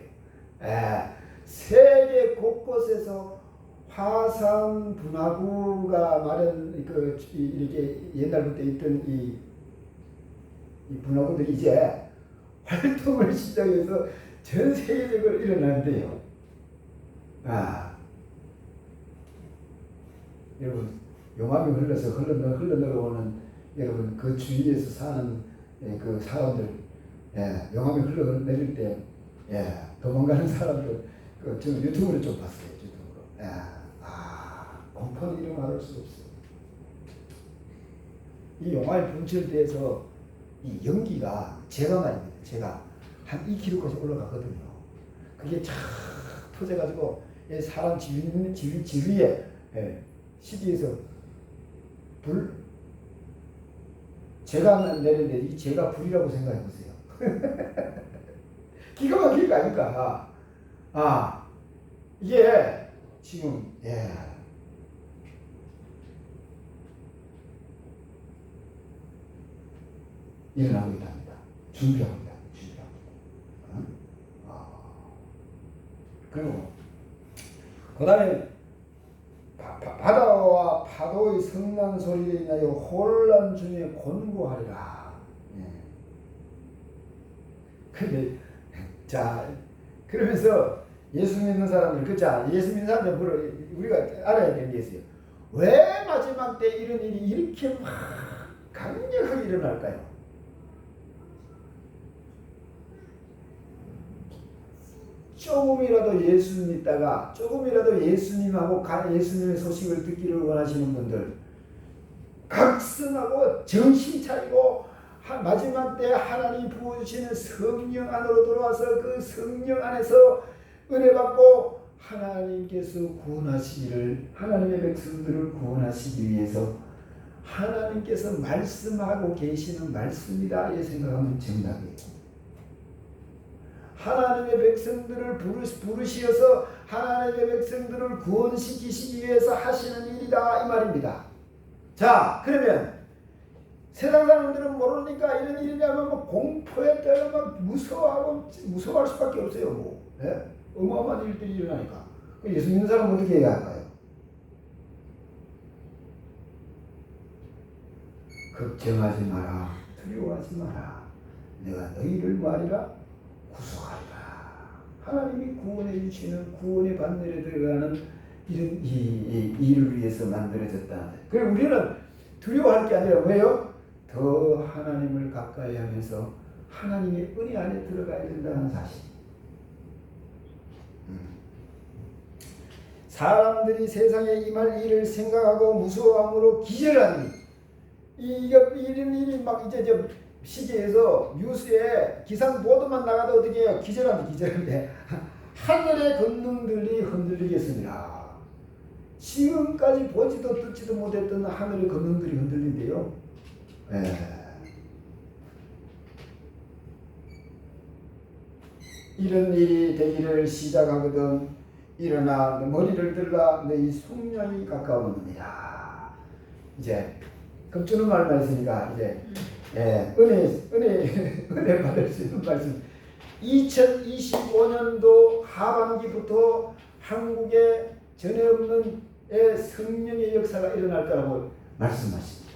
Speaker 1: 세계 곳곳에서 화산 분화구가 이렇게 옛날부터 있던 이 분화구들이 이제 활동을 시작해서 전 세계적으로 일어나는데요. 여러분 용암이 흘러서 흘러 내려오는 여러분 그 주위에서 사는 그 사람들, 용암이 흘러 내릴 때 도망가는 사람들 저 유튜브로 좀 봤어요. 유튜브로. 공포는 이름 말할 수 없어요. 이 용암이 분출돼서 이 연기가 제가 말입니다. 제가 한 2km까지 올라가거든요. 그게 쫙 터져가지고 사람 지위에 시기에서 제가 내렸는데 이 제가 불이라고 생각해 보세요. 기가 막힐 거 아닙니까? 이게 지금 일어나고 있답니다. 준비합니다. 그리고 그 다음에 바다와 파도의 성난 소리를 인하여 혼란 중에 곤고하리라. 근데 자 그러면서 예수 믿는 사람들 예수 믿는 사람들 우리가 알아야 되는 게 있어요. 왜 마지막 때 이런 일이 이렇게 막 강력하게 일어날까요? 조금이라도 예수 믿다가 조금이라도 예수님하고 예수님의 소식을 듣기를 원하시는 분들, 각성하고 정신 차리고 마지막 때 하나님이 부어주시는 성령 안으로 들어와서 그 성령 안에서 은혜 받고 하나님께서 구원하시기를, 하나님의 백성들을 구원하시기 위해서 하나님께서 말씀하고 계시는 말씀이다 이 생각하면 정답이에요. 하나님의 백성들을 부르시어서 하나님의 백성들을 구원시키시기 위해서 하시는 일이다 이 말입니다. 자, 그러면 세상 사람들은 모르니까 이런 일이냐면 뭐 공포에 떨어 막 무서워할 수밖에 없어요. 뭐. 네? 어마어마한 일들이 일어나니까. 예수 믿는 사람은 어떻게 해야 할까요? 걱정하지 마라, 두려워하지 마라. 내가 너희를 말이라 구속하리라. 하나님이 구원해 주시는 구원의 반열에 들어가는 이런 이 일을 위해서 만들어졌다. 그리고 우리는 두려워할 게 아니라 왜요? 더 하나님을 가까이 하면서 하나님의 은혜 안에 들어가야 된다는 사실. 사람들이 세상에 임할 일을 생각하고 무서워함으로 기절하니 이런 일이 막 이제 저 시계에서 뉴스에 기상 보도만 나가도 어떻게 해요? 기절하는데 하늘의 권능들이 흔들리겠습니다. 지금까지 보지도 듣지도 못했던 하늘의 권능들이 흔들린대요. 이런 일이 되기를 시작하거든 일어나 머리를 들라 너희 숙련이 가까웠느니라. 이제 급주는 말만 있으니까 이제 은혜 받을 수 있는 말씀. 2025년도 하반기부터 한국에 전에 없는 성령의 역사가 일어날 거라고 말씀하십니다.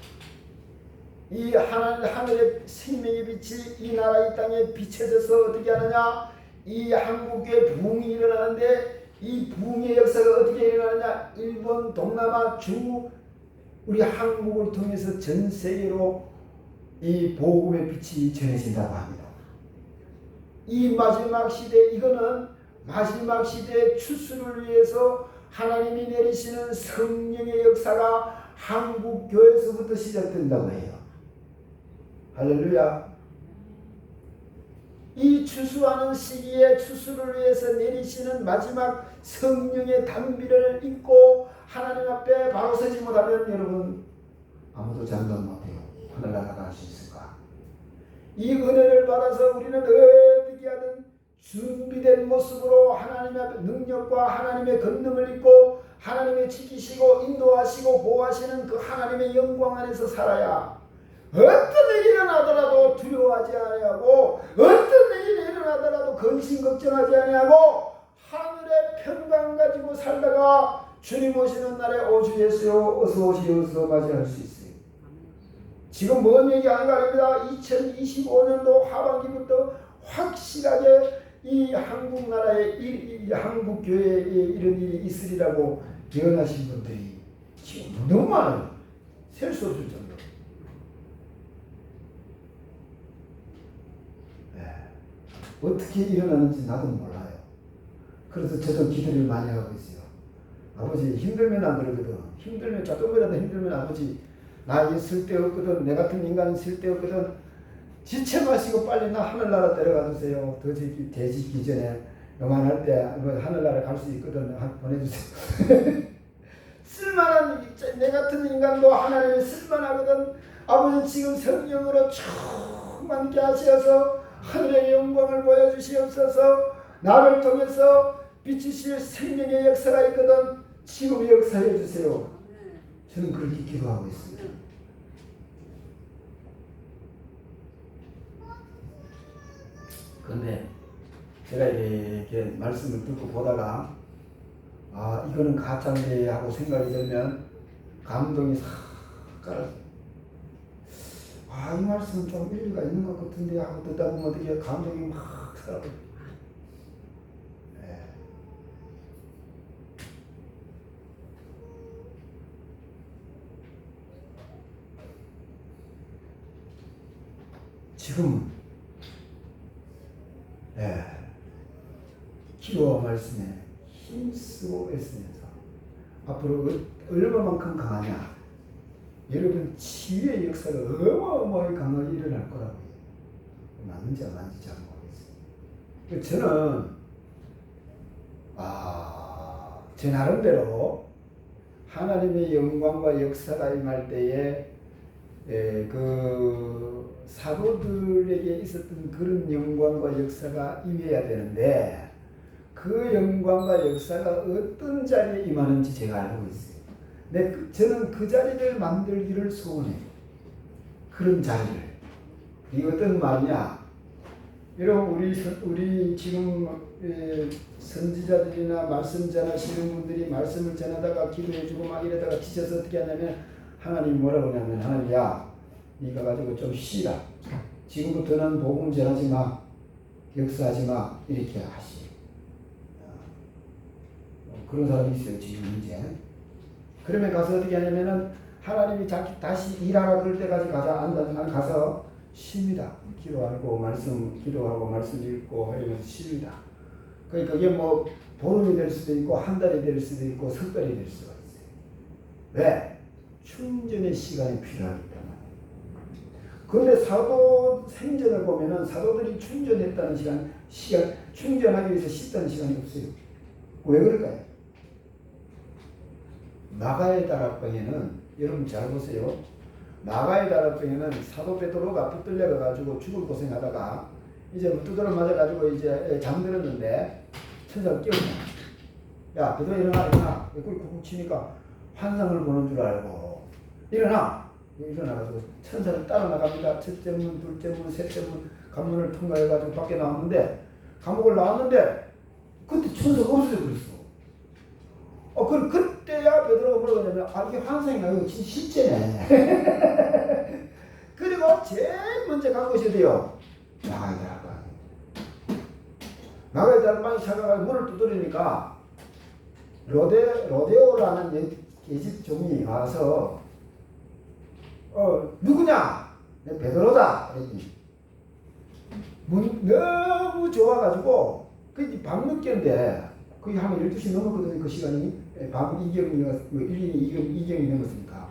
Speaker 1: 이 하늘의 생명의 빛이 이 나라 이 땅에 비춰져서 어떻게 하느냐? 이 한국에 부흥이 일어나는데 이 부흥의 역사가 어떻게 일어나느냐? 일본, 동남아, 중국, 우리 한국을 통해서 전 세계로 이 복음의 빛이 전해진다고 합니다. 이 마지막 시대, 이거는 마지막 시대의 추수를 위해서 하나님이 내리시는 성령의 역사가 한국 교회에서부터 시작된다고 해요. 할렐루야. 이 추수하는 시기에 추수를 위해서 내리시는 마지막 성령의 단비를 잊고 하나님 앞에 바로 서지 못하면 여러분 아무도 장담 못해요. 하늘나라 갈 수 있을까? 이 은혜를 받아서 우리는 어떻게 하든 준비된 모습으로 하나님의 능력과 하나님의 권능을 입고 하나님의 지키시고 인도하시고 보호하시는 그 하나님의 영광 안에서 살아야 어떤 일이 일어나더라도 두려워하지 아니하고 어떤 일이 일어나더라도 근심 걱정하지 아니하고 하늘의 평강 가지고 살다가 주님 오시는 날에 오주 예수여 어서 오시어서 맞이할 수 있어요. 지금 뭔 얘기하는 거 아닙니다. 2025년도 하반기부터 확실하게 이 한국 나라에 이 한국 교회에 이런 일이 있으리라고 예언하신 분들이 지금 너무 많아요. 셀 수 없을 정도. 어떻게 일어나는지 나도 몰라요. 그래서 저도 기도를 많이 하고 있어요. 아버지 힘들면 안 그러거든. 힘들면 조금이라도 힘들면 아버지 나 쓸데없거든. 내 같은 인간은 쓸데없거든. 지체 마시고 빨리 나 하늘나라 데려가 주세요. 더 되지기 전에 요만할 때 하늘나라 갈 수 있거든. 보내주세요. 쓸만한 내 같은 인간도 하나님이 쓸만하거든. 아버지 지금 성령으로 충만케 하셔서 하늘의 영광을 보여주시옵소서. 나를 통해서 비치실 생명의 역사가 있거든. 지금 역사해 주세요. 저는 그렇게 기도하고 있습니다. 그런데 제가 이렇게 말씀을 듣고 보다가 이거는 가짜인데 하고 생각이 들면 감동이 싹 깔아서 이 말씀은 좀 일리가 있는 것 같은데 하고 듣다 보면 어떻게 감동이 막 살아요. 지금 기도와 말씀에 힘쓰고 애쓰면서 앞으로 얼마만큼 강하냐 여러분 치유의 역사가 어마어마하게 강하게 일어날 거라고요. 맞는지 안 맞는지 잘 모르겠어요. 저는 제 나름대로 하나님의 영광과 역사가 임할 때에 그 사도들에게 있었던 그런 영광과 역사가 임해야 되는데 그 영광과 역사가 어떤 자리에 임하는지 제가 알고 있어요. 저는 그 자리를 만들기를 소원해요. 그런 자리를. 이게 어떤 말이냐? 여러분 우리 지금 선지자들이나 말씀 전하시는 분들이 말씀을 전하다가 기도해주고 막 이러다가 지쳐서 어떻게 하냐면 하나님 뭐라고 하냐면 하나님 야 네가 가지고 좀 쉬라. 지금부터는 복음 전하지 마. 역사하지 마. 이렇게 하시. 그런 사람이 있어요 지금 이제. 그러면 가서 어떻게 하냐면은 하나님이 다시 일하라 그럴 때까지 가서 쉽니다. 기도하고 말씀 읽고 하면서 쉽니다. 그러니까 그게 뭐 보름이 될 수도 있고 한 달이 될 수도 있고 석 달이 될 수가 있어요. 왜? 충전의 시간이 필요하기 때문에. 그런데 사도 생전을 보면은 사도들이 충전했다는 시간 충전하기 위해서 씻다는 시간이 없어요. 왜 그럴까요? 나가의 다락방에는 여러분 잘 보세요. 나가의 다락방에는 사도 베드로가 붙들려 가지고 죽을 고생하다가 이제 두드러 맞아 가지고 이제 잠들었는데 천사가 깨우냐. 야 베드로 일어나. 그걸 쿡쿡 치니까 환상을 보는 줄 알고 일어나가지고 천사를 따라 나갑니다. 첫째 문, 둘째 문, 셋째 문 관문을 통과해가지고 밖에 나왔는데 감옥을 나왔는데 그때 천사가 없어져 버렸어. 그럼 그때야 베드로가 뭐라고 하냐면 이게 환상이 아니고 진짜 실제네. 그리고 제일 먼저 간 곳이 어디요? 나가야 다락방. 나가야 다락방에 찾아가서 문을 두드리니까 로데오라는 계집 종이 와서 누구냐? 내 베드로다. 그랬더니 너무 좋아가지고 밤늦게인데 거의 한 12시 넘었거든요. 그 시간이 밤 2경이 넘었으니까.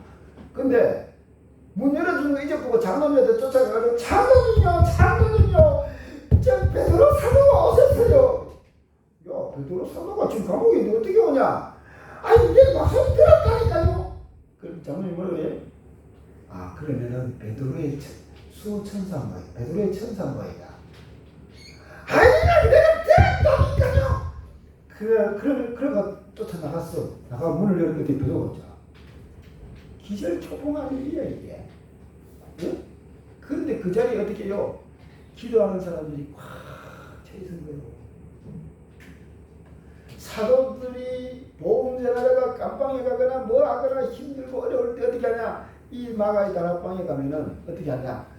Speaker 1: 근데 문 열어주는 거 잊어보고 장로님한테 쫓아가가지고 장로님요 저 베드로 사도가 오셨어요. 야 베드로 사도가 지금 감옥에 있는데 어떻게 오냐? 아니 내 막상 들었다니까요. 그럼 장로님 뭐라고 해요? 그러면은 베드로의 수천상과이다. 베드로의 천상과이다. 아니 내가 들었다니까요. 그래가 쫓아나갔어. 나가 문을 열었더니 베드로가 없잖아. 기절초봉하는 일이야 이게. 응? 그런데 그 자리에 어떻게 해요? 기도하는 사람들이 꽉 차있는 거예요. 사도들이 복음 전하다가 깜빵에 가거나 뭐 하거나 힘들고 어려울 때 어떻게 하냐? 이 마가의 다락방에 가면은 어떻게 하냐?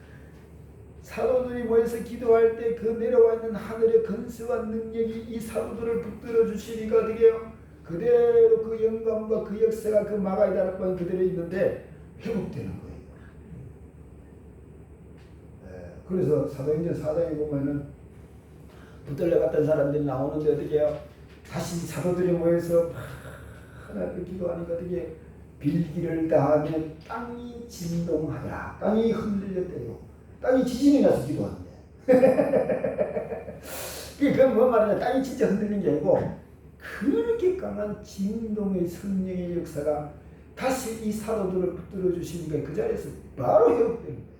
Speaker 1: 사도들이 모여서 기도할 때 그 내려와 있는 하늘의 건수와 능력이 이 사도들을 붙들어 주시니까 어떻게 해요? 그대로 그 영광과 그 역사가 그 마가의 다락방에 그대로 있는데 회복되는 거예요. 그래서 사도행전 4장에 보면은 붙들려 갔던 사람들이 나오는데 어떻게 해요? 다시 사도들이 모여서 하나님께 기도하니까 어떻게 빌기를 다하면 땅이 진동하더라. 땅이 흔들렸대요. 땅이 지진이 나서 기도하는데. 그건 뭔 말이냐? 땅이 진짜 흔들린 게 아니고 그렇게 강한 진동의 성령의 역사가 다시 이 사도들을 붙들어 주시니까 그 자리에서 바로 회복되는 거예요.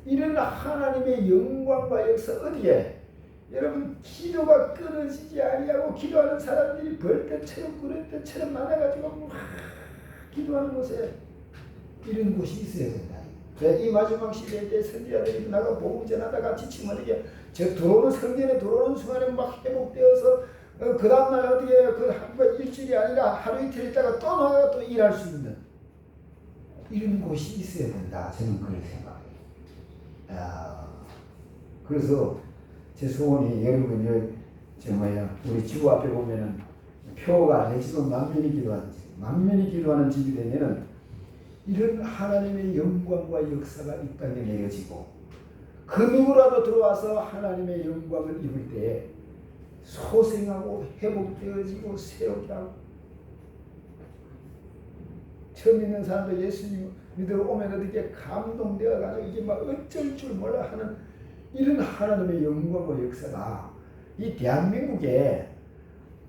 Speaker 1: 이런 하나님의 영광과 역사 어디에? 여러분 기도가 끊어지지 아니하고 기도하는 사람들이 벌떼처럼 구름대처럼 많아가지고 막 기도하는 곳에 이런 곳이 있어야 된다. 이 마지막 시대에 때 선지자들이 나가 복음 전하다가 지치면 어떻게 들어오는 성전에 들어오는 순간에 막 회복되어서 그 다음날 어떻게 그 일주일이 아니라 하루 이틀 있다가 또 나가 또 일할 수 있는 이런 곳이 있어야 된다. 저는 그렇게 생각해요. 그래서 제 소원이 여러분 우리 지구 앞에 보면은 표가 내 집은 만면이 기도하는 집이 되면은 이런 하나님의 영광과 역사가 이 땅에 내려지고 그 누구라도 들어와서 하나님의 영광을 입을 때에 소생하고 회복되어지고 새롭게 하고 처음 믿는 사람도 예수님 믿으러 오면 어떻게 감동되어 가지고 이게 막 어쩔 줄 몰라 하는 이런 하나님의 영광과 역사가 이 대한민국에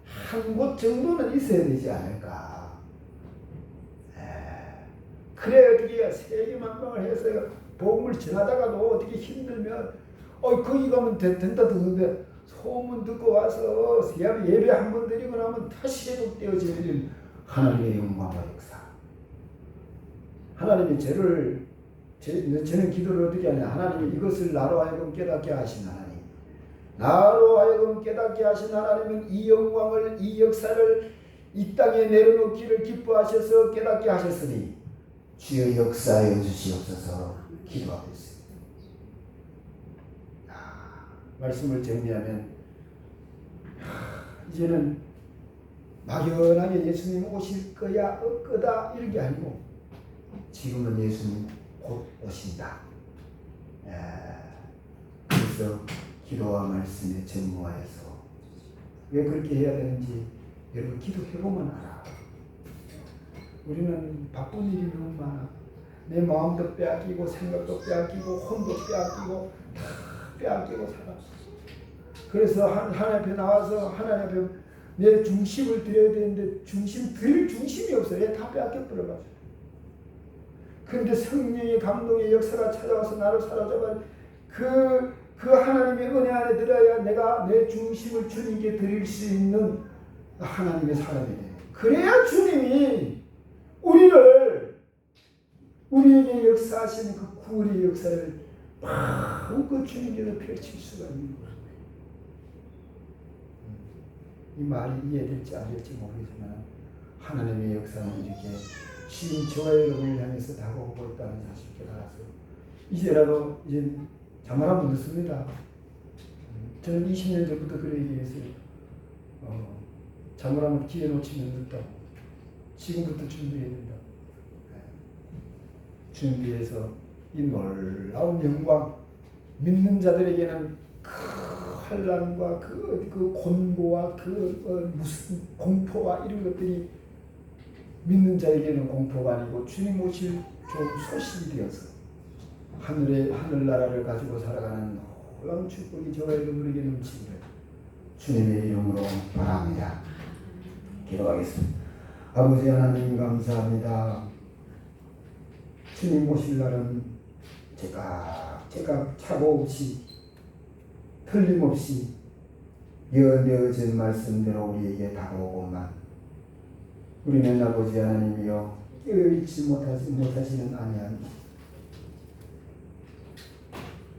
Speaker 1: 한 곳 정도는 있어야 되지 않을까. 그래 어떻게 세계만방을 해서 복음을 전하다가도 어떻게 힘들면 거기 가면 된다 듣는데 소문 듣고 와서 예배 한 번 드리고 나면 다시 회복되어지는 하나님의 영광과 역사. 하나님이 저는 기도를 어떻게 하냐. 하나님이 이것을 나로 하여금 깨닫게 하신 하나님. 나로 하여금 깨닫게 하신 하나님은 이 영광을, 이 역사를 이 땅에 내려놓기를 기뻐하셔서 깨닫게 하셨으니 주여 역사하여 주시옵소서 기도하고 있습니다. 말씀을 정리하면 이제는 막연하게 예수님 오실 거야 거다 이런 게 아니고 지금은 예수님 곧 오신다. 그래서 기도와 말씀에 전무하여서 왜 그렇게 해야 되는지 여러분 기도해보면 알아. 우리는 바쁜 일이 너무 많아. 내 마음도 빼앗기고 생각도 빼앗기고 혼도 빼앗기고 다 빼앗기고 살아. 그래서 하나님 앞에 나와서 하나님 앞에 내 중심을 드려야 되는데 드릴 중심이 없어요. 다 빼앗겨 버려가지고. 그런데 성령의 감동의 역사가 찾아와서 나를 사로잡아 그 하나님의 은혜 안에 들어야 내가 내 중심을 주님께 드릴 수 있는 하나님의 사람이 돼. 그래야 주님이 우리에게 역사하시는 그 구원의 역사를 마음껏 주님께서 펼칠 수가 있는 거예요. 이 말이 이해될지 안 될지 모르겠지만 하나님의 역사는 이렇게 지금 저와 여러분을 향해서 다가오고 있다는 사실을 알아서 이제라도 이제 자만하면 늦습니다. 저는 20년 전부터 그런 얘기했어요. 자만하면 기회 놓치면 늦다고. 지금부터 준비해야 된다. 준비해서 이 놀라운 영광, 믿는 자들에게는 그 환난과 그 곤고와 무슨 공포와 이런 것들이 믿는 자에게는 공포가 아니고 주님 오실 좋은 소식이 되어서 하늘나라를 가지고 살아가는 놀라운 축복이 저와 여러분에게 넘치기를 주님의 이름으로 바랍니다. 기도하겠습니다. 아버지 하나님 감사합니다. 주님 오실 날은 제가 차고 없이 틀림없이 예언되어진 말씀대로 우리에게 다가오고만 우리는 아버지 하나님이여 깨어있지 못하시는 아니하니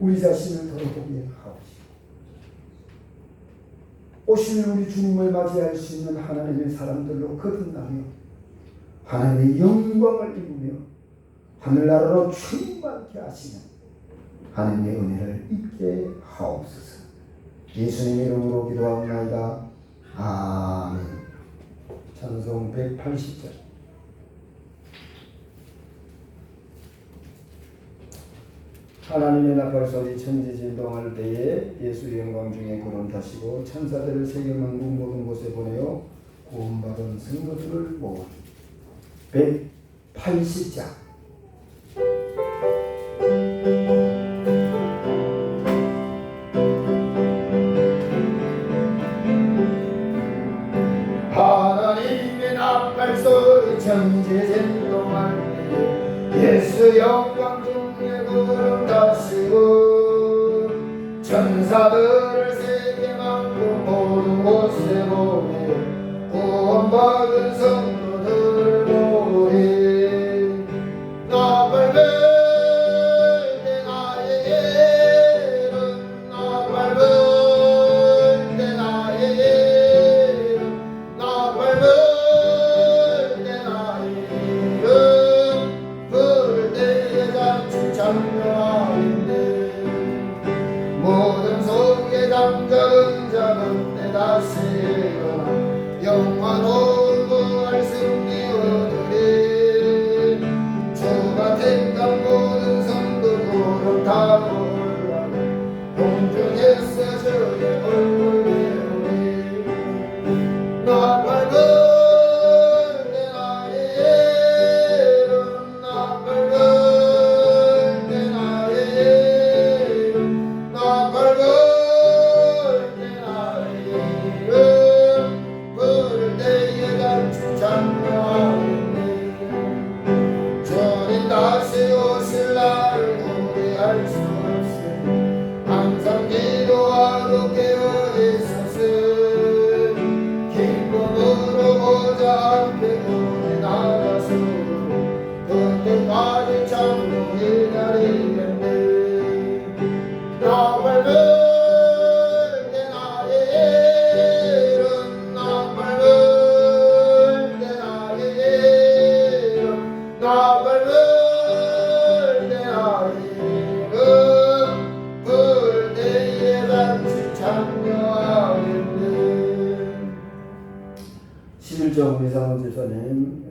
Speaker 1: 우리 자신을 돌아보게 하옵시고 오실 우리 주님을 맞이할 수 있는 하나님의 사람들로 거듭나며 하나님의 영광을 입으며 하늘나라로 충만케 하시는 하나님의 은혜를 입게 하옵소서. 예수님의 이름으로 기도하옵나이다. 아멘. 찬송 180절. 하나님의 나팔소리 천지진동할 때에 예수의 영광 중에 구름 타시고 천사들을 세계만국 모든 곳에 보내어 구원받은 성도들을 모으니 180장. 하나님의 나팔소리 천지진동할 때에 예수 영광 중에 구름 타시고 천사들을 세계만국 모든 곳에 보내 구원받은 성도들을 모으리. 나팔 불 때 나의 이름 나팔 불 때 나의 이름 나팔 불 때 나의 이름 부를 때에 잔치 참여하는데 모든 속에 잠자는 자는 때 다시 일어나 영원한 구할 승리 얻으리. 주가 택한 모든 성도 구름 타고 올라가 공중에서 주의 얼굴 배우리. 나팔 불 때 나의 17점 우리 사원 집사님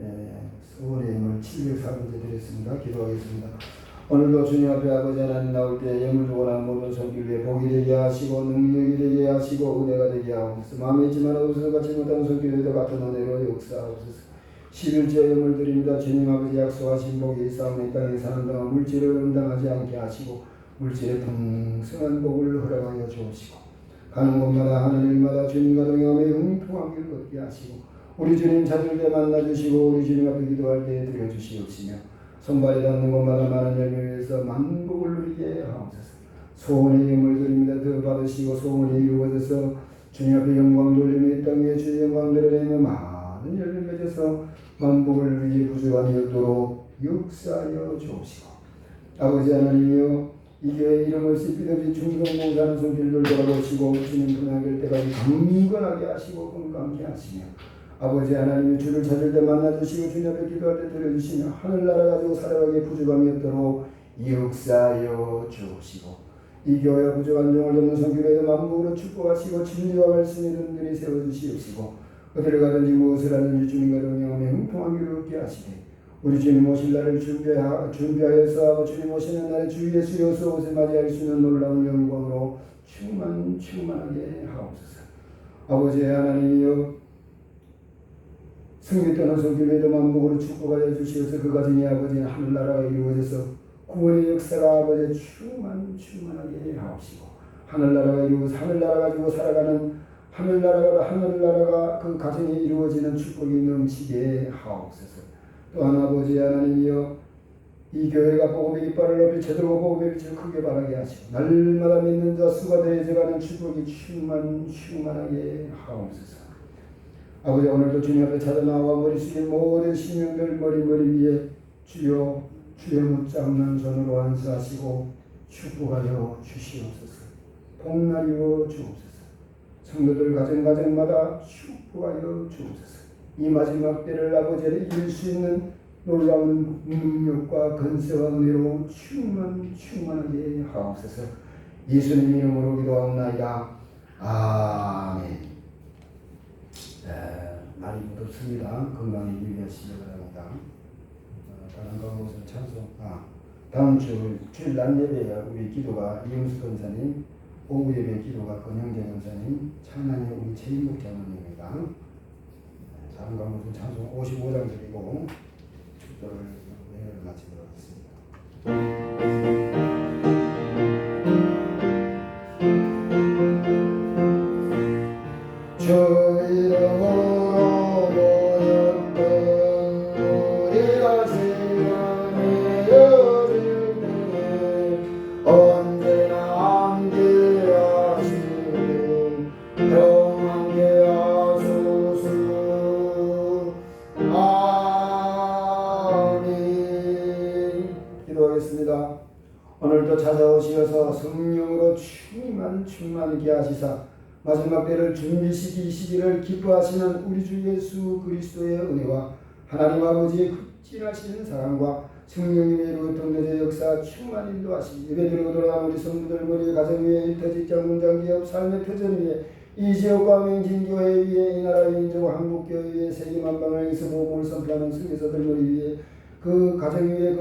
Speaker 1: 수고의 예물 704번째 드렸습니다. 기도하겠습니다. 오늘도 주님 앞에 아버지 하나님 나올 때 예물 주고난 모든 손길 위에 복이 되게 하시고 능력이 되게 하시고 은혜가 되게 하옵소서. 마음에 있지만 없어서 갖지 못한 손길에도 같은 은혜로 역사하옵소서. 11조 예물 드립니다. 주님 아버지 약속하신 복이 싸움의 땅에 사는 동안 물질을 응당하지 않게 하시고 물질의 풍성한 복을 허락하여 주옵시고 가는 곳마다 하는 일마다 주님과 동행하며 흥통한 길 걷게 하시고 우리 주님 찾을 때 만나주시고 우리 주님 앞에 기도할 때 드려주시옵시며 손발이 닿는 곳마다 많은 열매를 위해서 만복을 누리게 하옵소서. 소원의 예물 드립니다. 더 받으시고 소원이 이루어져서 주님 앞에 영광 돌리며 이 땅에 주의 영광 드러내며 많은 열매 맺어서 만복을 누리게 부족함이 없도록 역사하여 주옵시고 아버지 하나님이여 이 교회 이름을 씹히듯이 충성봉사하는 손길들 돌아보시고 주님 분양될 때까지 강건하게 하시고 건강케 하시며 아버지 하나님의 주를 찾을 때 만나주시고 주님 앞에 기도할 때 들어주시며 하늘나라 가지고 살아가기에 부족함이 없도록 역사하여 주옵시고 이 교회와 부족한 종을 돕는 손길에도 만복으로 축복하시고 진리와 말씀이 든든히 세워주시옵시고 어디를 가든지 무엇을 하든지 주님과 동행하며 흥통한 길을 얻게 하시되 우리 주님 오실 날을 준비하여서 주님 오시는 날에 주 예수여서 옷에 맞이할 수 있는 놀라운 영광으로 충만하게 하옵소서. 아버지 하나님이여 승리 떠난 손길에도 만복으로 축복하여 주시어서 그 가정이 아버지는 하늘나라가 이루어져서 구원의 역사가 아버지 충만하게 하옵시고 하늘나라가 이루어서 하늘나라 가지고 살아가는 하늘나라가 그 가정이 이루어지는 축복이 넘치게 하옵소서. 또한 아버지 하나님이여 이 교회가 복음의 깃발을 높이 제대로 복음의 빛을 크게 발하게 하시고 날마다 믿는 자 수가 더해져가는 축복이 충만하게 하옵소서. 아버지 오늘도 주님 앞에 찾아 나와 머리 숙인 모든 신령들 머리 위에 주여 못잡는 손으로 안수하시고 축복하여 주시옵소서. 복날이여 주옵소서. 성도들 가정마다 축복하여 주옵소서. 이 마지막 때를 아버지를 이길 수 있는 놀라운 능력과 건세와 은혜로 충만하게 하옵소서. 예수님 이름으로 기도하옵나이다. 아멘. 날이 무덥습니다. 건강히 유의하시기 바랍니다. 다른 것은 찬송. 다음 주일 낮 예배 우리 기도가 이용수 권사님, 오후 예배 기도가 권영재 권사님, 찬양이 우리 최인국 장로님입니다. 다른 것은 찬송 55장 드리고 축도를 예배를 마치도록 하겠습니다. 오늘도 찾아오시어서 성령으로 충만하게 하시사 마지막 때를 준비시키시기를 기뻐하시는 우리 주 예수 그리스도의 은혜와 하나님 아버지의 극진하신 사랑과 성령님의 이루어진 역사 충만히 인도하시기 예배드리고 돌아가는 우리 성도들 머리에 가정 위에 일터 직장 문장 기업 삶의 표전 위에 이 지역과 맹진교회 위에 이 나라의 인종 한국교회 위에 세계 만방을 위해서 복음을 선포하는 성교사들 머리 위에 그 가정 위에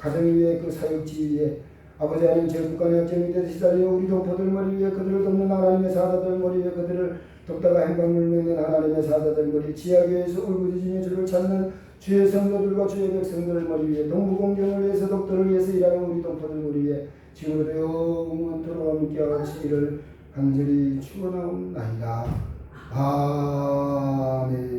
Speaker 1: 가정 위에 그 사역지 위에 아버지 하나님 제국간의 약점이 되듯이 달려 우리 동포들 머리 위에 그들을 돕는 하나님의 사자들 머리 위에 그들을 돕다가 행방을 맺는 하나님의 사자들 머리 지하교회에서 울부짖으며 주를 찾는 주의 성도들과 주의 백성들 머리 위에 동부공정을 위해서 독도를 위해서 일하는 우리 동포들 머리 위에 지금부터 영원토록 함께 하시기를 간절히 축원하옵나이다. 아멘.